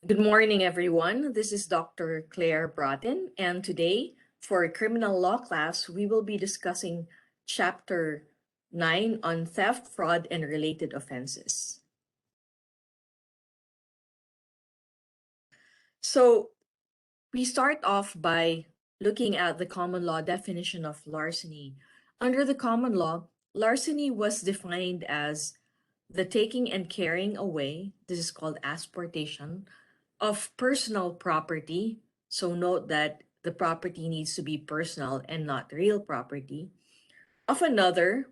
Good morning, everyone. This is Dr. Claire Broughton, and today, for criminal law class, we will be discussing Chapter 9 on theft, fraud, and related offenses. So, we start off by looking at the common law definition of larceny. Under the common law, larceny was defined as the taking and carrying away, this is called asportation, of personal property. So note that the property needs to be personal and not real property of another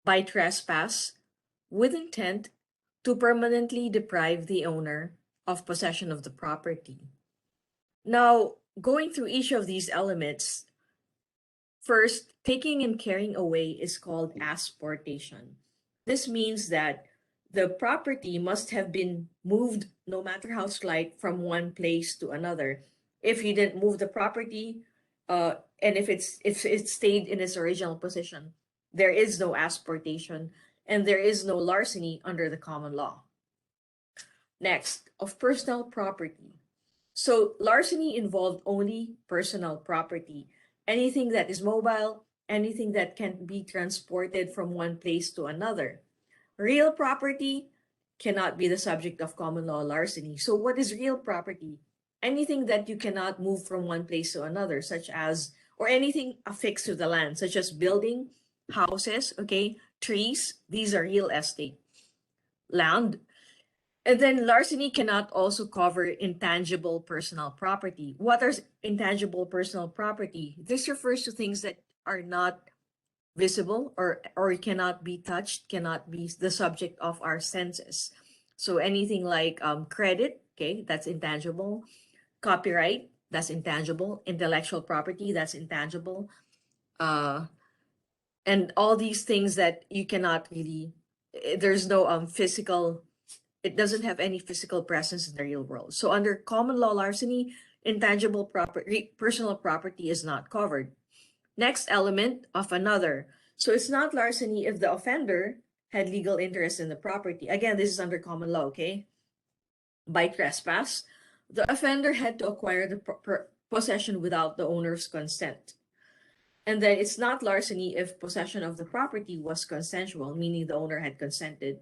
by trespass with intent to permanently deprive the owner of possession of the property. Now, going through each of these elements, first, taking and carrying away is called asportation. This means that the property must have been moved, no matter how slight, from one place to another. If you didn't move the property, and if it stayed in its original position, there is no asportation and there is no larceny under the common law. Next, of personal property. So larceny involved only personal property, anything that is mobile, anything that can be transported from one place to another. Real property cannot be the subject of common law larceny. So what is real property? Anything that you cannot move from one place to another, such as, or anything affixed to the land, such as building, houses, okay, trees, these are real estate. Land. And then larceny cannot also cover intangible personal property. What are intangible personal property? This refers to things that are not visible or cannot be touched, cannot be the subject of our senses. So anything like credit, okay, that's intangible. Copyright, that's intangible. Intellectual property, that's intangible. And all these things that you cannot really, there's no physical, it doesn't have any physical presence in the real world. So under common law larceny, intangible property, personal property is not covered. Next element of another. So it's not larceny if the offender had legal interest in the property. Again, this is under common law, okay? By trespass, the offender had to acquire the possession without the owner's consent. And then it's not larceny if possession of the property was consensual, meaning the owner had consented.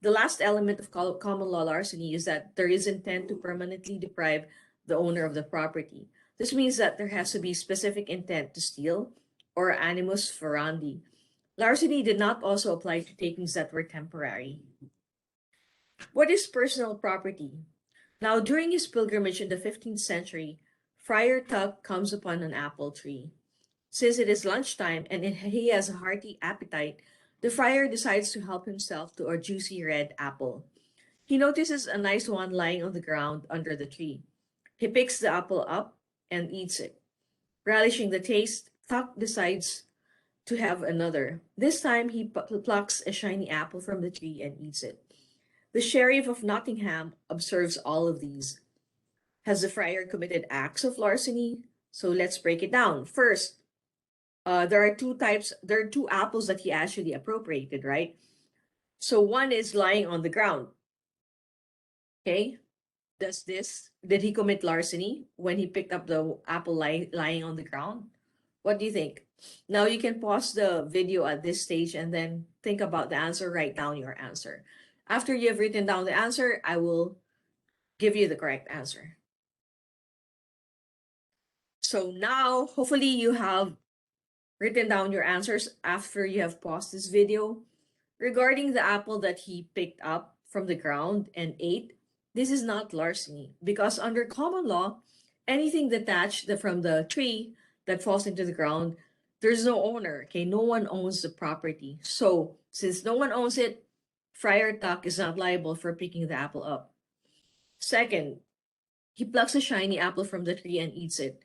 The last element of common law larceny is that there is intent to permanently deprive the owner of the property. This means that there has to be specific intent to steal or animus furandi. Larceny did not also apply to takings that were temporary. What is personal property? Now, during his pilgrimage in the 15th century, Friar Tuck comes upon an apple tree. Since it is lunchtime and he has a hearty appetite, the friar decides to help himself to a juicy red apple. He notices a nice one lying on the ground under the tree. He picks the apple up and eats it. Relishing the taste, Tuck decides to have another. This time he plucks a shiny apple from the tree and eats it. The Sheriff of Nottingham observes all of these. Has the friar committed acts of larceny? So let's break it down. First, there are two types. There are two apples that he actually appropriated, right? So one is lying on the ground. Okay, did he commit larceny when he picked up the apple lying on the ground? What do you think? Now you can pause the video at this stage and then think about the answer. Write down your answer. After you have written down the answer, I will give you the correct answer. So now, hopefully you have written down your answers after you have paused this video. Regarding the apple that he picked up from the ground and ate, this is not larceny because under common law, anything detached from the tree that falls into the ground, there's no owner, okay? No one owns the property. So since no one owns it, Friar Tuck is not liable for picking the apple up. Second, he plucks a shiny apple from the tree and eats it.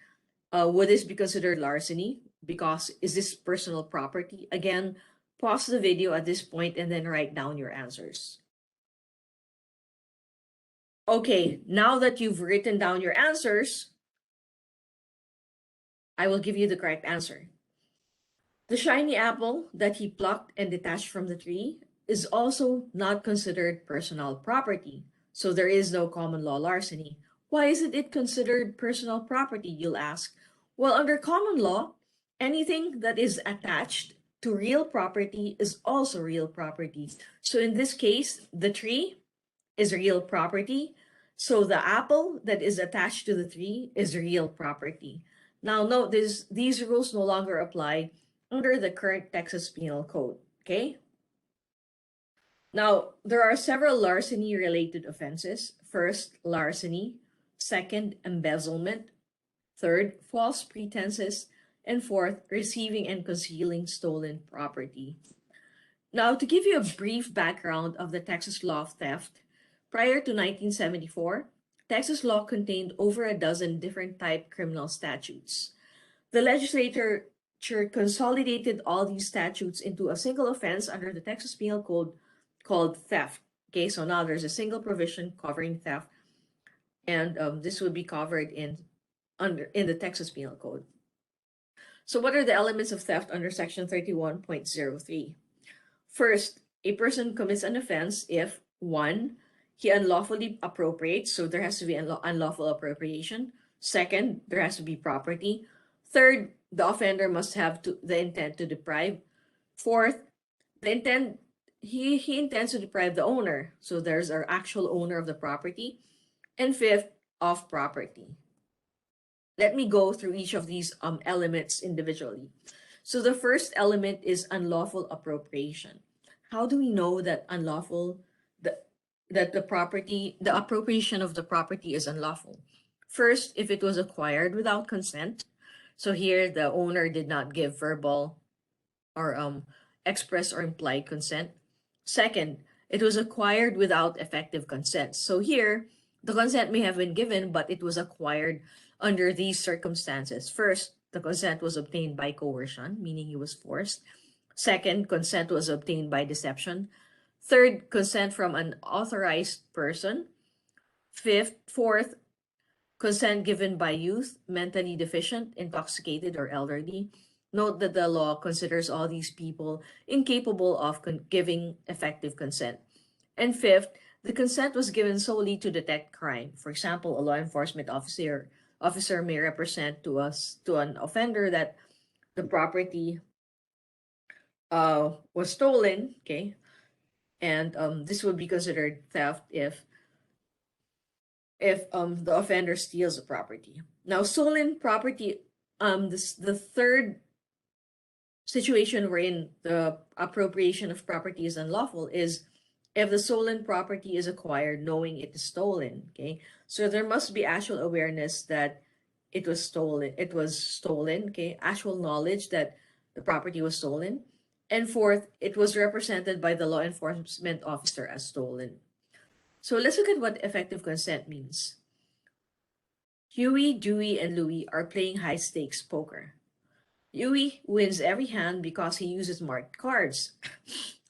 Would this be considered larceny? Because is this personal property? Again, pause the video at this point and then write down your answers. Okay, now that you've written down your answers, I will give you the correct answer. The shiny apple that he plucked and detached from the tree is also not considered personal property. So there is no common law larceny. Why isn't it considered personal property, you'll ask? Well, under common law, anything that is attached to real property is also real property. So in this case, the tree is real property. So the apple that is attached to the tree is real property. Now note this, these rules no longer apply under the current Texas Penal Code, okay? Now, there are several larceny-related offenses. First, larceny. Second, embezzlement. Third, false pretenses. And fourth, receiving and concealing stolen property. Now, to give you a brief background of the Texas law of theft, prior to 1974, Texas law contained over a dozen different type criminal statutes. The legislature consolidated all these statutes into a single offense under the Texas Penal Code called theft. Okay, so now there's a single provision covering theft, and this would be covered in the Texas Penal Code. So what are the elements of theft under Section 31.03? First, a person commits an offense if, one, he unlawfully appropriates, so there has to be unlawful appropriation. Second, there has to be property. Third, the offender must have the intent to deprive. Fourth, the intent he intends to deprive the owner, so there's our actual owner of the property. And fifth, of property. Let me go through each of these elements individually. So the first element is unlawful appropriation. How do we know that that the appropriation of the property is unlawful? First, if it was acquired without consent. So here the owner did not give verbal or express or implied consent. Second, it was acquired without effective consent. So here, the consent may have been given, but it was acquired under these circumstances. First, the consent was obtained by coercion, meaning he was forced. Second, consent was obtained by deception. Third, consent from an authorized person. Fourth, consent given by youth, mentally deficient, intoxicated, or elderly. Note that the law considers all these people incapable of giving effective consent. And fifth, the consent was given solely to detect crime. For example, a law enforcement officer may represent to an offender that the property was stolen, okay? And this would be considered theft if the offender steals the property. Now, stolen property, the third situation wherein the appropriation of property is unlawful is if the stolen property is acquired knowing it is stolen, okay? So there must be actual awareness that it was stolen, okay? Actual knowledge that the property was stolen. And fourth, it was represented by the law enforcement officer as stolen. So let's look at what effective consent means. Huey, Dewey, and Louie are playing high-stakes poker. Huey wins every hand because he uses marked cards.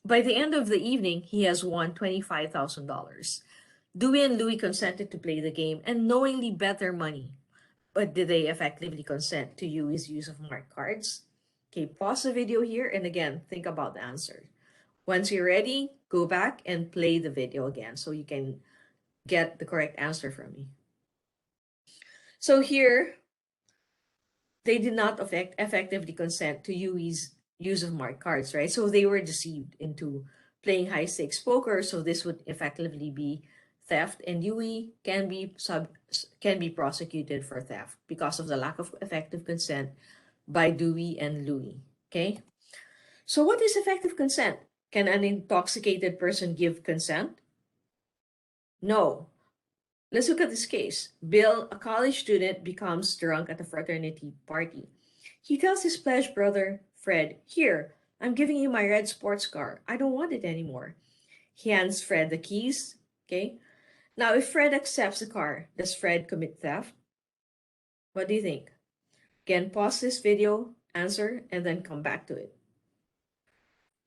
By the end of the evening, he has won $25,000. Dewey and Louie consented to play the game and knowingly bet their money. But did they effectively consent to Huey's use of marked cards? Okay, pause the video here and again, think about the answer. Once you're ready, go back and play the video again so you can get the correct answer from me. So here, they did not effectively consent to Huey's use of marked cards, right? So they were deceived into playing high-stakes poker, so this would effectively be theft, and Huey can be prosecuted for theft because of the lack of effective consent by Dewey and Louie, okay? So what is effective consent? Can an intoxicated person give consent? No. Let's look at this case. Bill, a college student, becomes drunk at a fraternity party. He tells his pledge brother, Fred, "Here, I'm giving you my red sports car. I don't want it anymore." He hands Fred the keys, okay? Now, if Fred accepts the car, does Fred commit theft? What do you think? Again, pause this video, answer, and then come back to it.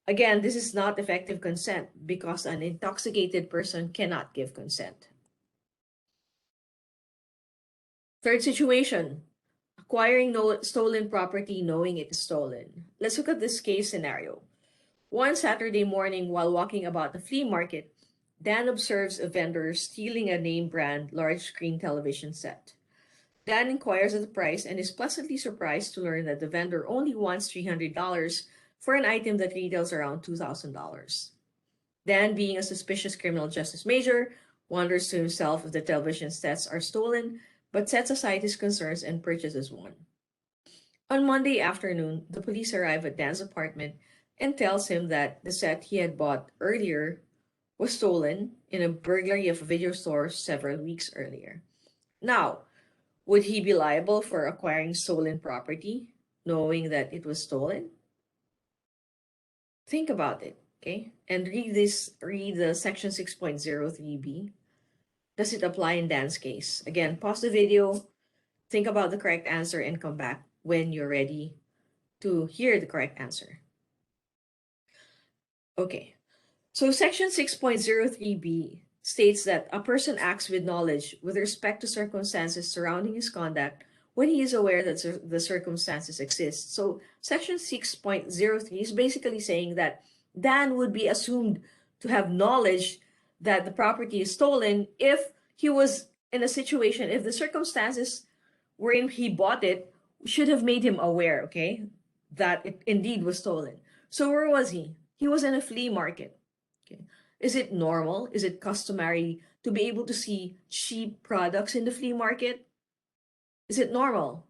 Again, this is not effective consent because an intoxicated person cannot give consent. Third situation, acquiring stolen property knowing it is stolen. Let's look at this case scenario. One Saturday morning while walking about the flea market, Dan observes a vendor stealing a name brand large screen television set. Dan inquires at the price and is pleasantly surprised to learn that the vendor only wants $300 for an item that retails around $2,000. Dan, being a suspicious criminal justice major, wonders to himself if the television sets are stolen, but sets aside his concerns and purchases one. On Monday afternoon, the police arrive at Dan's apartment and tells him that the set he had bought earlier was stolen in a burglary of a video store several weeks earlier. Now, would he be liable for acquiring stolen property, knowing that it was stolen? Think about it, okay? And read the section 6.03b. Does it apply in Dan's case? Again, pause the video, think about the correct answer, and come back when you're ready to hear the correct answer. Okay, so section 6.03b states that a person acts with knowledge with respect to circumstances surrounding his conduct when he is aware that the circumstances exist. So section 6.03 is basically saying that Dan would be assumed to have knowledge that the property is stolen if he was in a situation, if the circumstances wherein he bought it should have made him aware, okay, that it indeed was stolen. So where was he? He was in a flea market. Okay. Is it normal? Is it customary to be able to see cheap products in the flea market? Is it normal?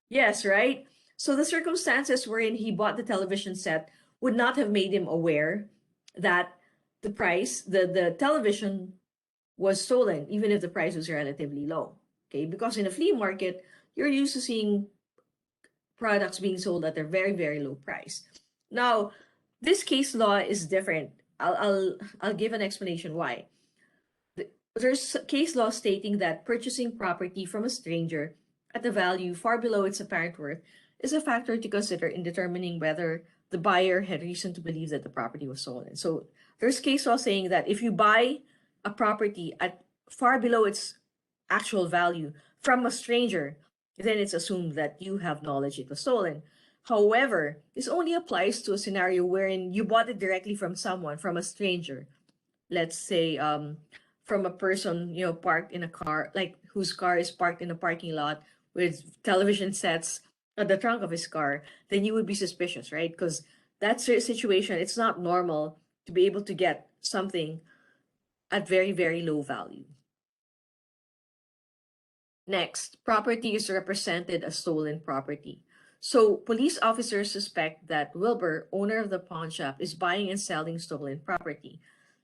Yes, right? So the circumstances wherein he bought the television set would not have made him aware that the price, the television was stolen, even if the price was relatively low. Okay, because in a flea market, you're used to seeing products being sold at a very, very low price. Now, this case law is different. I'll give an explanation why. There's case law stating that purchasing property from a stranger at a value far below its apparent worth is a factor to consider in determining whether the buyer had reason to believe that the property was stolen. So there's case law saying that if you buy a property at far below its actual value from a stranger, then it's assumed that you have knowledge it was stolen. However, this only applies to a scenario wherein you bought it directly from someone, from a stranger. Let's say from a person, parked in a car, like whose car is parked in a parking lot with television sets at the trunk of his car, then you would be suspicious, right? Because that situation, it's not normal to be able to get something at very, very low value. Next, property is represented as stolen property. So police officers suspect that Wilbur, owner of the pawn shop, is buying and selling stolen property.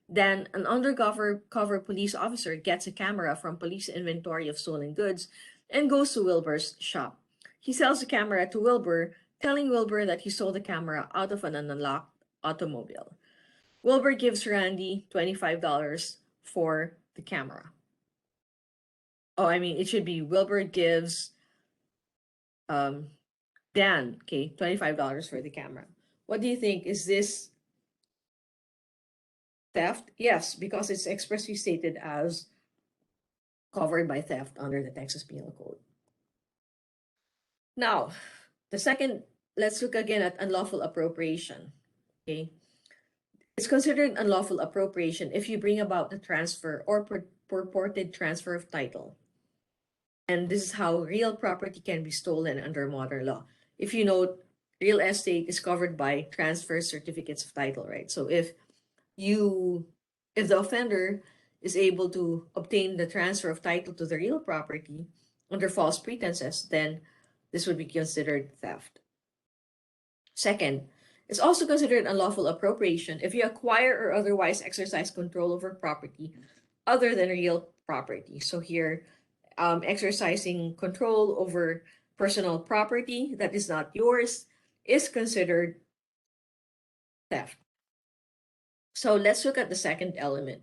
Then an undercover police officer gets a camera from police inventory of stolen goods and goes to Wilbur's shop. He sells the camera to Wilbur, telling Wilbur that he sold the camera out of an unlocked automobile. Wilbur gives Randy $25 for the camera. Oh, I mean, it should be Wilbur gives Dan, okay, $25 for the camera. What do you think? Is this theft? Yes, because it's expressly stated as covered by theft under the Texas Penal Code. Now, the second, let's look again at unlawful appropriation. Okay. It's considered unlawful appropriation if you bring about the transfer or purported transfer of title. And this is how real property can be stolen under modern law. If you note, real estate is covered by transfer certificates of title, right? So if the offender is able to obtain the transfer of title to the real property under false pretenses, then this would be considered theft. Second, it's also considered unlawful appropriation if you acquire or otherwise exercise control over property other than real property. So here, exercising control over personal property that is not yours is considered theft. So let's look at the second element.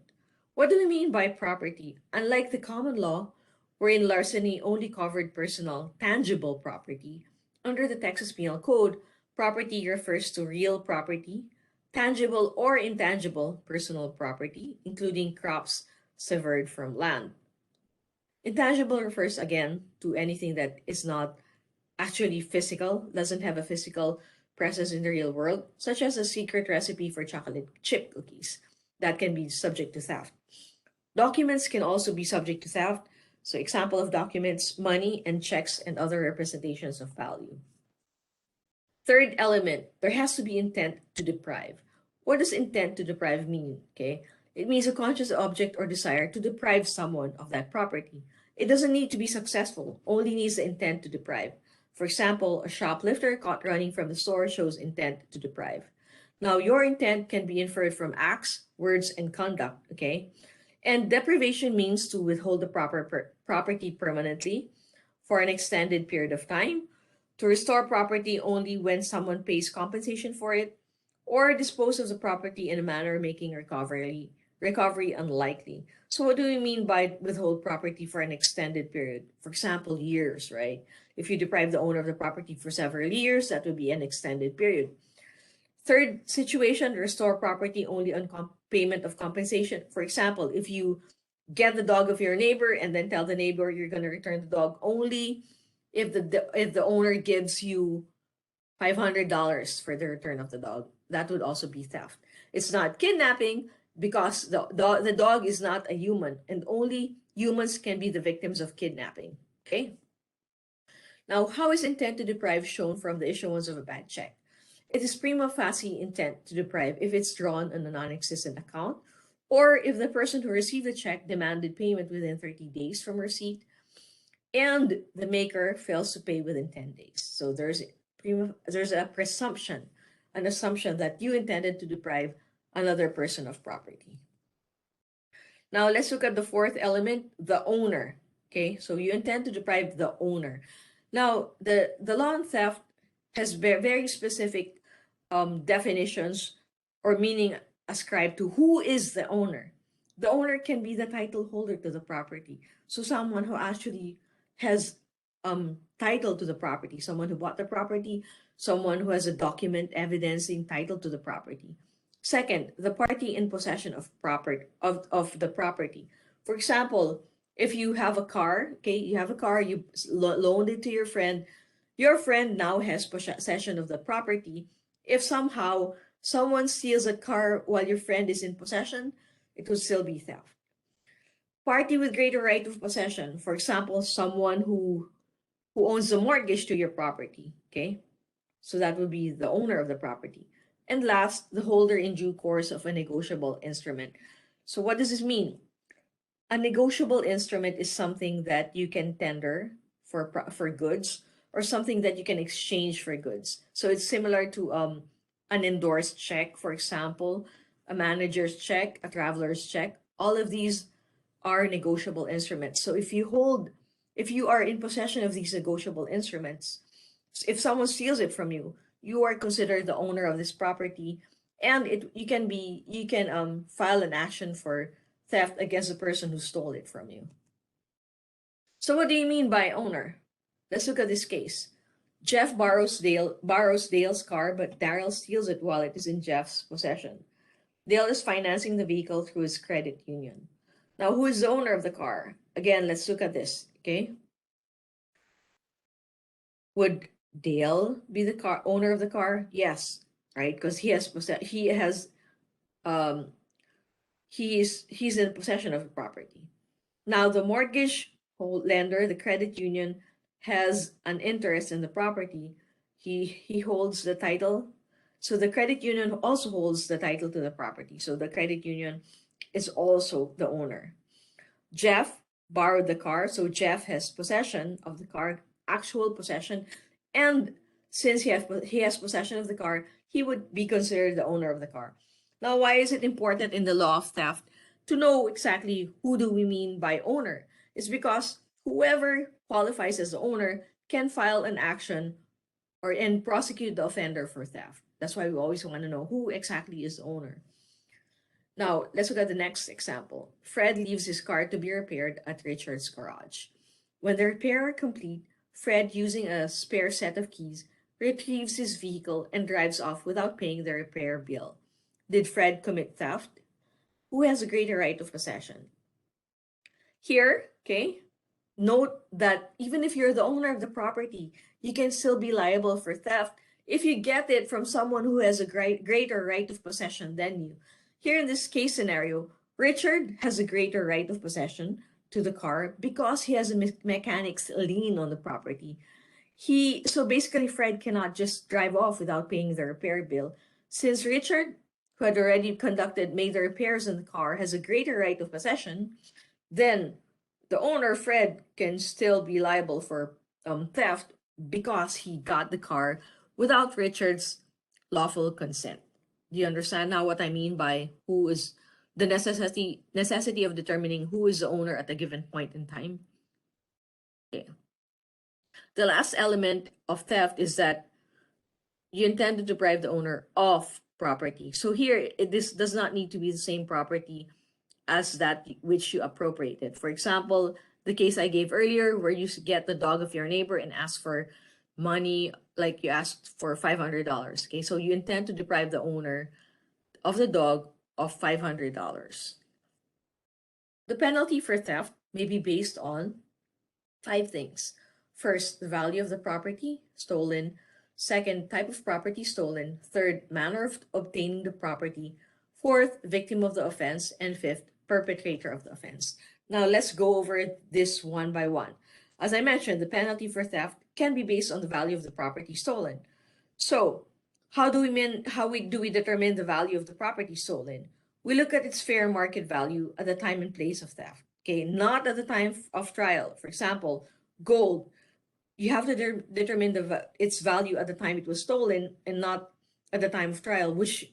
What do we mean by property? Unlike the common law, wherein larceny only covered personal, tangible property, under the Texas Penal Code, property refers to real property, tangible or intangible personal property, including crops severed from land. Intangible refers again to anything that is not actually physical, doesn't have a physical presence in the real world, such as a secret recipe for chocolate chip cookies. that can be subject to theft. Documents can also be subject to theft. So example of documents, money and checks and other representations of value. Third element, there has to be intent to deprive. What does intent to deprive mean? Okay, it means a conscious object or desire to deprive someone of that property. It doesn't need to be successful, only needs the intent to deprive. For example, a shoplifter caught running from the store shows intent to deprive. Now, your intent can be inferred from acts, words, and conduct, okay? And deprivation means to withhold the property permanently for an extended period of time, to restore property only when someone pays compensation for it, or dispose of the property in a manner making recovery unlikely. So what do we mean by withhold property for an extended period? For example, years, right? If you deprive the owner of the property for several years, that would be an extended period. Third situation, restore property only on payment of compensation. For example, if you get the dog of your neighbor and then tell the neighbor you're going to return the dog only if the owner gives you $500 for the return of the dog, that would also be theft. It's not kidnapping because the dog is not a human, and only humans can be the victims of kidnapping. Okay. Now, how is intent to deprive shown from the issuance of a bad check? It is prima facie intent to deprive if it's drawn on a non-existent account, or if the person who received the check demanded payment within 30 days from receipt, and the maker fails to pay within 10 days. So there's a presumption, an assumption that you intended to deprive another person of property. Now let's look at the fourth element, the owner. Okay, so you intend to deprive the owner. Now the law on theft has very specific definitions or meaning ascribed to who is the owner. The owner can be the title holder to the property. So someone who actually has title to the property, someone who bought the property, someone who has a document evidencing title to the property. Second, the party in possession of the property. For example, if you have a car, okay, you have a car, you loaned it to your friend now has possession of the property. If somehow someone steals a car while your friend is in possession, it would still be theft. Party with greater right of possession. For example, someone who owns the mortgage to your property, okay? So that would be the owner of the property. And last, the holder in due course of a negotiable instrument. So what does this mean? A negotiable instrument is something that you can tender for goods, or something that you can exchange for goods. So it's similar to an endorsed check, for example, a manager's check, a traveler's check. All of these are negotiable instruments. So if you are in possession of these negotiable instruments, if someone steals it from you, you are considered the owner of this property, and you can file an action for theft against the person who stole it from you. So what do you mean by owner? Let's look at this case. Jeff borrows Dale's car, but Daryl steals it while it is in Jeff's possession. Dale is financing the vehicle through his credit union. Now, who is the owner of the car? Again, let's look at this, okay? Would Dale be the owner of the car? Yes, right? Because he's in possession of the property. Now, the mortgage lender, the credit union, has an interest in the property. He holds the title. So the credit union also holds the title to the property. So the credit union is also the owner. Jeff borrowed the car, so Jeff has possession of the car, actual possession, and since he has possession of the car, he would be considered the owner of the car. Now, why is it important in the law of theft to know exactly who do we mean by owner? It's because whoever qualifies as the owner can file an action and prosecute the offender for theft. That's why we always want to know who exactly is the owner. Now, let's look at the next example. Fred leaves his car to be repaired at Richard's garage. When the repair are complete, Fred, using a spare set of keys, retrieves his vehicle and drives off without paying the repair bill. Did Fred commit theft? Who has a greater right of possession? Here, okay, note that even if you're the owner of the property, you can still be liable for theft if you get it from someone who has a greater right of possession than you. Here in this case scenario, Richard has a greater right of possession to the car because he has a mechanic's lien on the property. So basically Fred cannot just drive off without paying the repair bill. Since Richard, who had already made the repairs in the car, has a greater right of possession, then the owner, Fred, can still be liable for theft because he got the car without Richard's lawful consent. Do you understand now what I mean by who is the necessity of determining who is the owner at a given point in time? Okay. The last element of theft is that you intend to deprive the owner of property. So here, this does not need to be the same property as that which you appropriated. For example, the case I gave earlier where you get the dog of your neighbor and ask for money, like you asked for $500. Okay, so you intend to deprive the owner of the dog of $500. The penalty for theft may be based on 5 things. First, the value of the property stolen. Second, type of property stolen. Third, manner of obtaining the property. Fourth, victim of the offense. And fifth, perpetrator of the offense. Now let's go over this one by one. As I mentioned, the penalty for theft can be based on the value of the property stolen. So how do we determine the value of the property stolen? We look at its fair market value at the time and place of theft. Okay, not at the time of trial. For example, gold, you have to determine its value at the time it was stolen and not at the time of trial, which,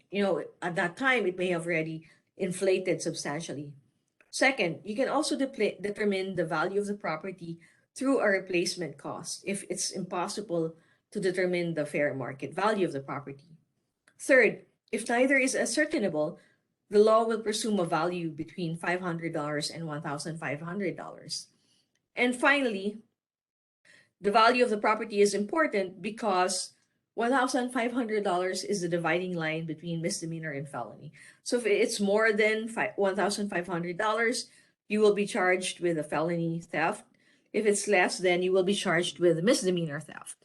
at that time it may have already inflated substantially. Second, you can also determine the value of the property through a replacement cost if it's impossible to determine the fair market value of the property. Third, if neither is ascertainable, the law will presume a value between $500 and $1,500. And finally, the value of the property is important because $1,500 is the dividing line between misdemeanor and felony. So if it's more than $1,500, you will be charged with a felony theft. If it's less, then you will be charged with misdemeanor theft.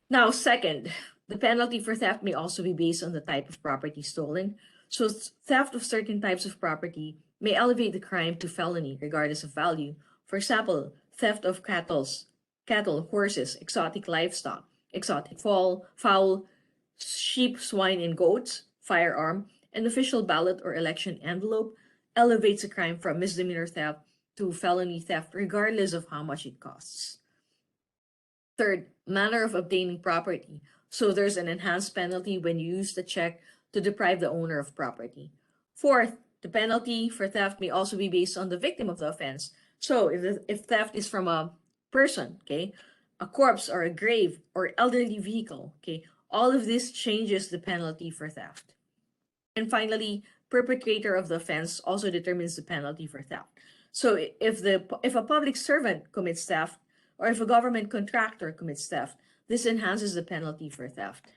Now, second, the penalty for theft may also be based on the type of property stolen. So theft of certain types of property may elevate the crime to felony regardless of value. For example, theft of cattle, horses, exotic livestock, exotic fowl, sheep, swine, and goats, firearm, an official ballot or election envelope elevates a crime from misdemeanor theft to felony theft regardless of how much it costs. Third, manner of obtaining property. So there's an enhanced penalty when you use the check to deprive the owner of property. Fourth, the penalty for theft may also be based on the victim of the offense. So if theft is from a person, okay, a corpse or a grave or elderly vehicle, okay, all of this changes the penalty for theft. And finally, perpetrator of the offense also determines the penalty for theft. So if a public servant commits theft, or if a government contractor commits theft, this enhances the penalty for theft.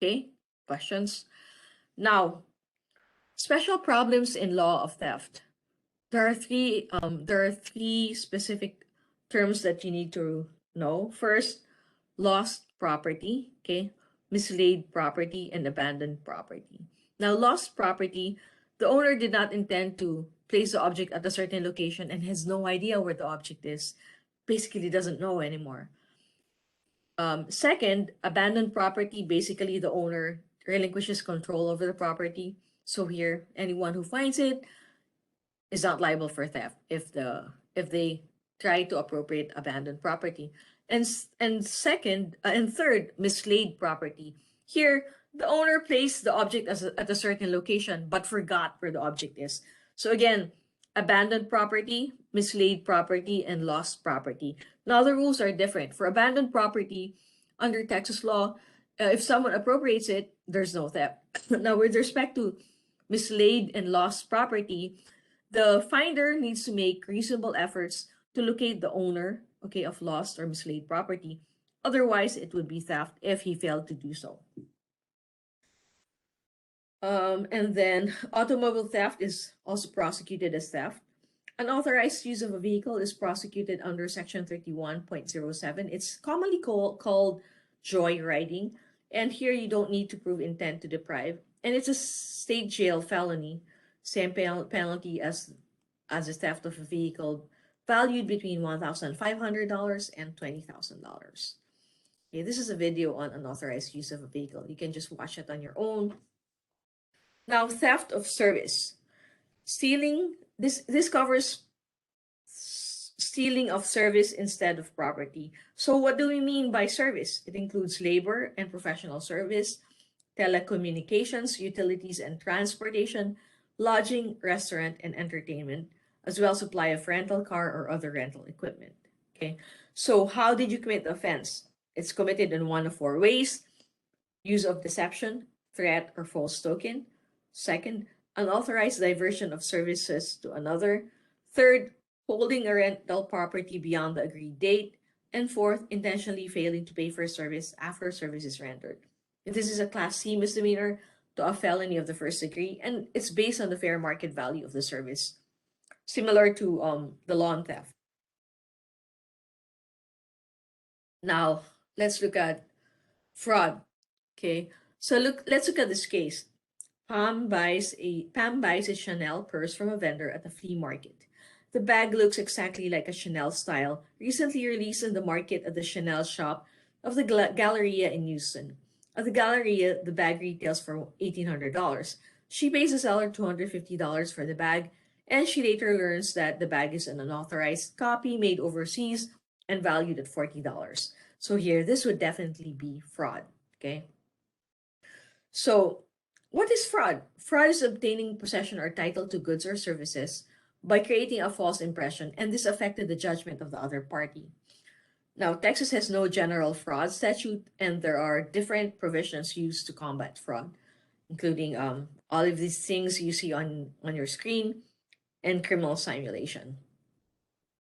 Okay, questions? Now, special problems in law of theft. There are three specific terms that you need to know. First, lost property, okay, mislaid property, and abandoned property. Now, lost property, the owner did not intend to place the object at a certain location and has no idea where the object is. Basically doesn't know anymore. Second, abandoned property, basically the owner relinquishes control over the property. So here, anyone who finds it is not liable for theft if they try to appropriate abandoned property. And third, mislaid property. Here, the owner placed the object at a certain location but forgot where the object is. So again, abandoned property, mislaid property, and lost property. Now the rules are different. For abandoned property, under Texas law, if someone appropriates it, there's no theft. Now with respect to mislaid and lost property, the finder needs to make reasonable efforts to locate the owner, okay, of lost or mislaid property. Otherwise, it would be theft if he failed to do so. And then automobile theft is also prosecuted as theft. Unauthorized use of a vehicle is prosecuted under Section 31.07. It's commonly called joyriding. And here you don't need to prove intent to deprive. and it's a state jail felony, same penalty as a theft of a vehicle valued between $1,500 and $20,000. Okay, this is a video on unauthorized use of a vehicle. You can just watch it on your own. Now, theft of service. Stealing, this covers stealing of service instead of property. So what do we mean by service? It includes labor and professional service, telecommunications, utilities and transportation, lodging, restaurant, and entertainment, as well as supply of rental car or other rental equipment. Okay, so how did you commit the offense? It's committed in one of four ways: use of deception, threat, or false token. Second, unauthorized diversion of services to another. Third, holding a rental property beyond the agreed date. And fourth, intentionally failing to pay for service after service is rendered. This is a Class C misdemeanor to a felony of the first degree, and it's based on the fair market value of the service, similar to the lawn theft. Now, let's look at fraud. Okay, so let's look at this case. Pam buys a Chanel purse from a vendor at a flea market. The bag looks exactly like a Chanel style, recently released in the market at the Chanel shop of the Galleria in Houston. At the Galleria, the bag retails for $1,800. She pays the seller $250 for the bag, and she later learns that the bag is an unauthorized copy made overseas and valued at $40. So here, this would definitely be fraud, okay? So what is fraud? Fraud is obtaining possession or title to goods or services by creating a false impression, and this affected the judgment of the other party. Now, Texas has no general fraud statute, and there are different provisions used to combat fraud, including all of these things you see on your screen and criminal simulation.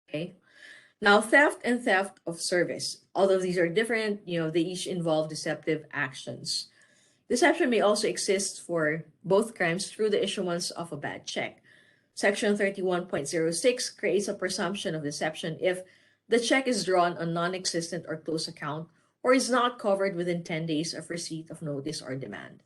Okay. Now, theft and theft of service. Although these are different, they each involve deceptive actions. Deception may also exist for both crimes through the issuance of a bad check. Section 31.06 creates a presumption of deception if the check is drawn on non-existent or closed account or is not covered within 10 days of receipt of notice or demand.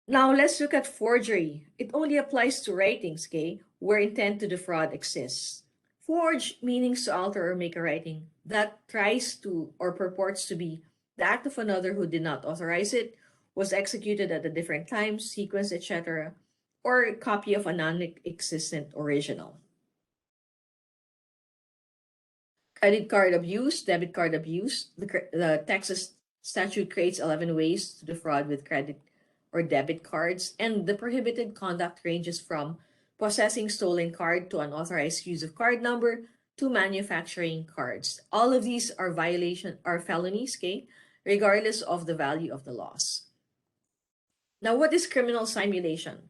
Now, let's look at forgery. It only applies to writings, okay, where intent to defraud exists. Forge means to alter or make a writing that tries to or purports to be the act of another who did not authorize it, was executed at a different time, sequence, etc., or a copy of a non-existent original. Credit card abuse, debit card abuse. The Texas statute creates 11 ways to defraud with credit or debit cards, and the prohibited conduct ranges from possessing stolen card to unauthorized use of card number to manufacturing cards. All of these are felonies, okay, regardless of the value of the loss. Now, what is criminal simulation?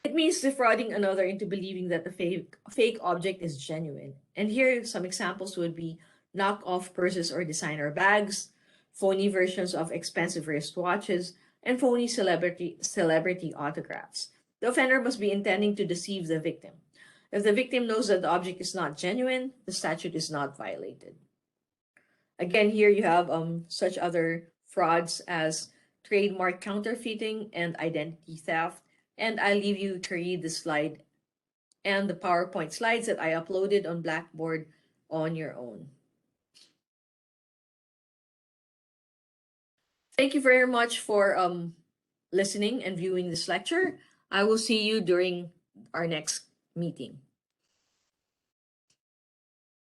It means defrauding another into believing that the fake object is genuine. And here, some examples would be knockoff purses or designer bags, phony versions of expensive wristwatches, and phony celebrity autographs. The offender must be intending to deceive the victim. If the victim knows that the object is not genuine, the statute is not violated. Again, here you have such other frauds as trademark counterfeiting and identity theft. And I leave you to read the slide and the PowerPoint slides that I uploaded on Blackboard on your own. Thank you very much for listening and viewing this lecture. I will see you during our next meeting.